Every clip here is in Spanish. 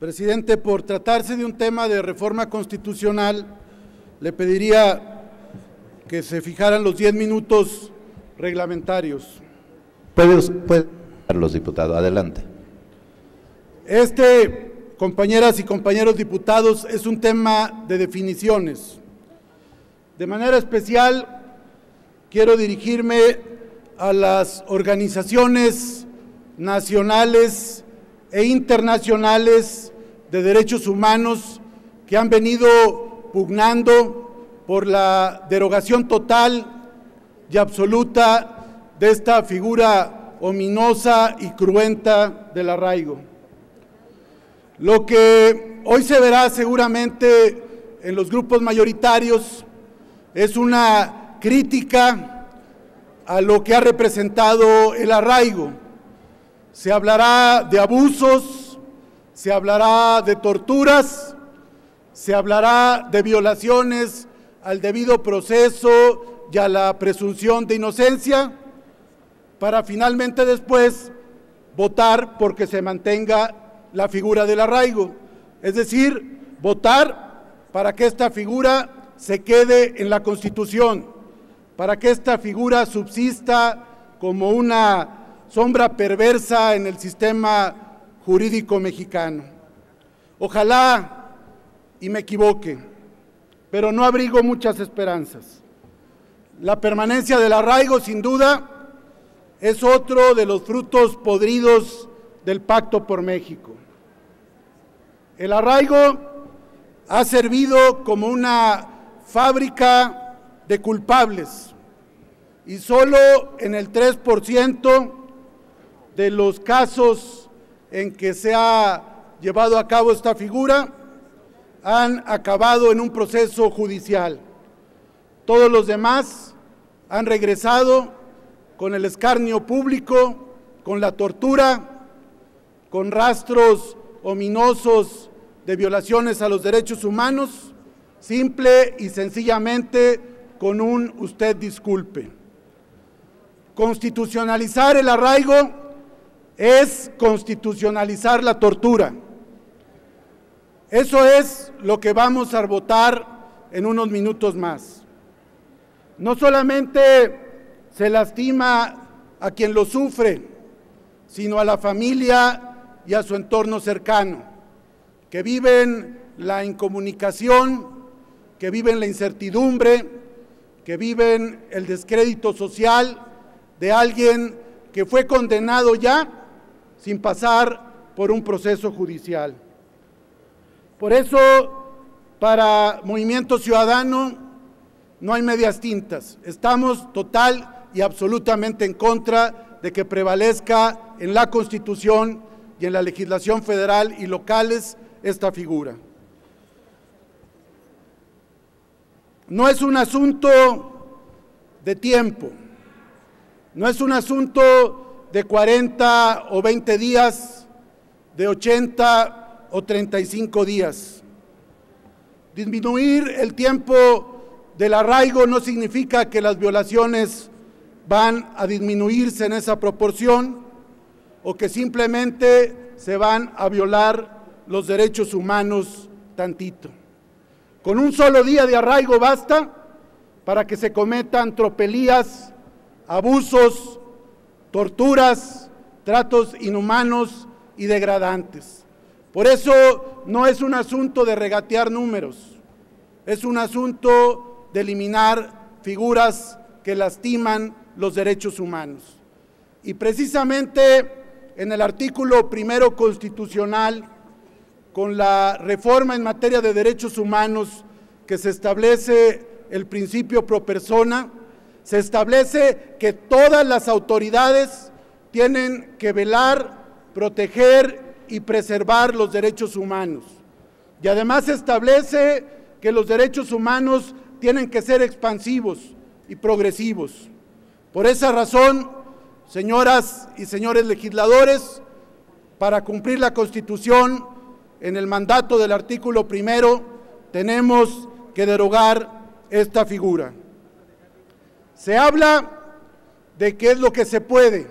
Presidente, por tratarse de un tema de reforma constitucional, le pediría que se fijaran los 10 minutos reglamentarios. Puede, Carlos, diputado, adelante. Compañeras y compañeros diputados, es un tema de definiciones. De manera especial, quiero dirigirme a las organizaciones nacionales e internacionales de derechos humanos que han venido pugnando por la derogación total y absoluta de esta figura ominosa y cruenta del arraigo. Lo que hoy se verá seguramente en los grupos mayoritarios es una crítica a lo que ha representado el arraigo. Se hablará de abusos, se hablará de torturas, se hablará de violaciones al debido proceso y a la presunción de inocencia, para finalmente después votar porque se mantenga la figura del arraigo, es decir, votar para que esta figura se quede en la Constitución, para que esta figura subsista como una sombra perversa en el sistema jurídico mexicano. Ojalá y me equivoque, pero no abrigo muchas esperanzas. La permanencia del arraigo, sin duda, es otro de los frutos podridos del Pacto por México. El arraigo ha servido como una fábrica de culpables y solo en el 3% de los casos en que se ha llevado a cabo esta figura han acabado en un proceso judicial. Todos los demás han regresado con el escarnio público, con la tortura, con rastros ominosos de violaciones a los derechos humanos, simple y sencillamente con un usted disculpe. Constitucionalizar el arraigo es constitucionalizar la tortura. Eso es lo que vamos a votar en unos minutos más. No solamente se lastima a quien lo sufre, sino a la familia y a su entorno cercano, que viven la incomunicación, que viven la incertidumbre, que viven el descrédito social de alguien que fue condenado ya sin pasar por un proceso judicial. Por eso, para Movimiento Ciudadano no hay medias tintas. Estamos total y absolutamente en contra de que prevalezca en la Constitución y en la legislación federal y locales esta figura. No es un asunto de tiempo, no es un asunto de 40 o 20 días, de 80 o 35 días. Disminuir el tiempo del arraigo no significa que las violaciones van a disminuirse en esa proporción o que simplemente se van a violar los derechos humanos tantito. Con un solo día de arraigo basta para que se cometan tropelías, abusos, torturas, tratos inhumanos y degradantes. Por eso no es un asunto de regatear números, es un asunto de eliminar figuras que lastiman los derechos humanos. Y precisamente en el artículo 1 constitucional, con la reforma en materia de derechos humanos que se establece el principio pro persona, se establece que todas las autoridades tienen que velar, proteger y preservar los derechos humanos. Y además se establece que los derechos humanos tienen que ser expansivos y progresivos. Por esa razón, señoras y señores legisladores, para cumplir la Constitución, en el mandato del artículo 1, tenemos que derogar esta figura. Se habla de qué es lo que se puede,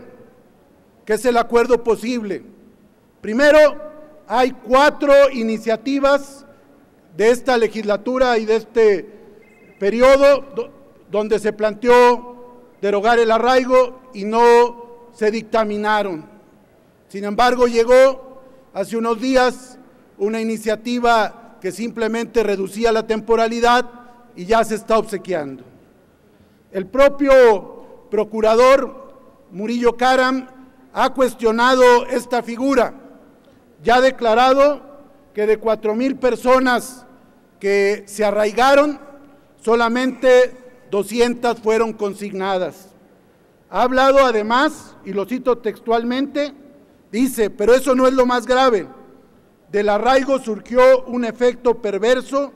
qué es el acuerdo posible. Primero, hay 4 iniciativas de esta legislatura y de este periodo donde se planteó derogar el arraigo y no se dictaminaron. Sin embargo, llegó hace unos días una iniciativa que simplemente reducía la temporalidad y ya se está obsequiando. El propio procurador Murillo Karam ha cuestionado esta figura. Ya ha declarado que de 4,000 personas que se arraigaron, solamente 200 fueron consignadas. Ha hablado además, y lo cito textualmente, dice: pero eso no es lo más grave. Del arraigo surgió un efecto perverso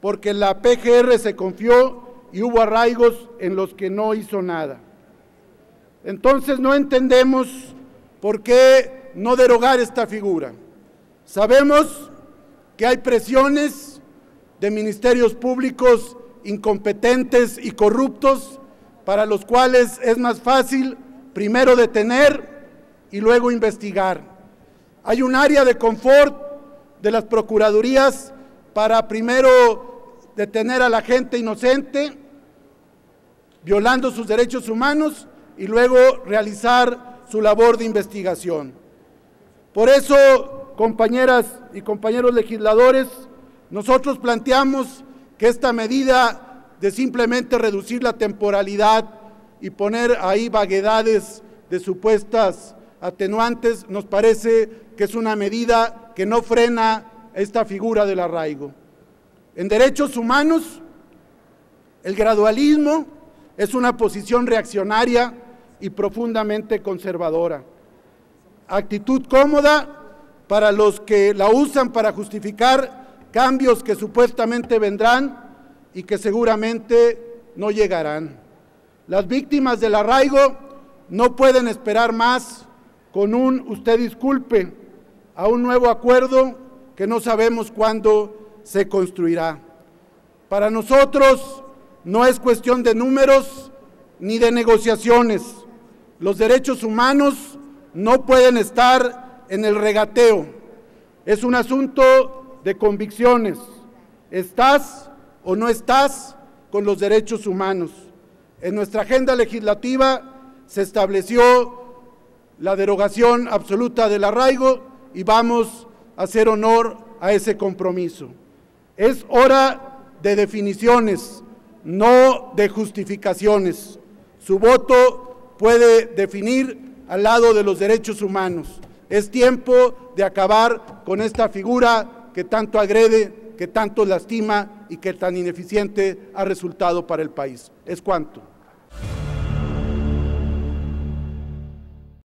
porque la PGR se confió y hubo arraigos en los que no hizo nada. Entonces no entendemos por qué no derogar esta figura. Sabemos que hay presiones de ministerios públicos incompetentes y corruptos para los cuales es más fácil primero detener y luego investigar. Hay un área de confort de las procuradurías para primero detener a la gente inocente, violando sus derechos humanos, y luego realizar su labor de investigación. Por eso, compañeras y compañeros legisladores, nosotros planteamos que esta medida de simplemente reducir la temporalidad y poner ahí vaguedades de supuestas atenuantes, nos parece que es una medida que no frena esta figura del arraigo. En derechos humanos, el gradualismo es una posición reaccionaria y profundamente conservadora. Actitud cómoda para los que la usan para justificar cambios que supuestamente vendrán y que seguramente no llegarán. Las víctimas del arraigo no pueden esperar más con un "usted disculpe" a un nuevo acuerdo que no sabemos cuándo se construirá. Para nosotros no es cuestión de números ni de negociaciones. Los derechos humanos no pueden estar en el regateo. Es un asunto de convicciones. ¿Estás o no estás con los derechos humanos? En nuestra agenda legislativa se estableció la derogación absoluta del arraigo y vamos a hacer honor a ese compromiso. Es hora de definiciones, no de justificaciones. Su voto puede definir al lado de los derechos humanos. Es tiempo de acabar con esta figura que tanto agrede, que tanto lastima y que tan ineficiente ha resultado para el país. Es cuanto.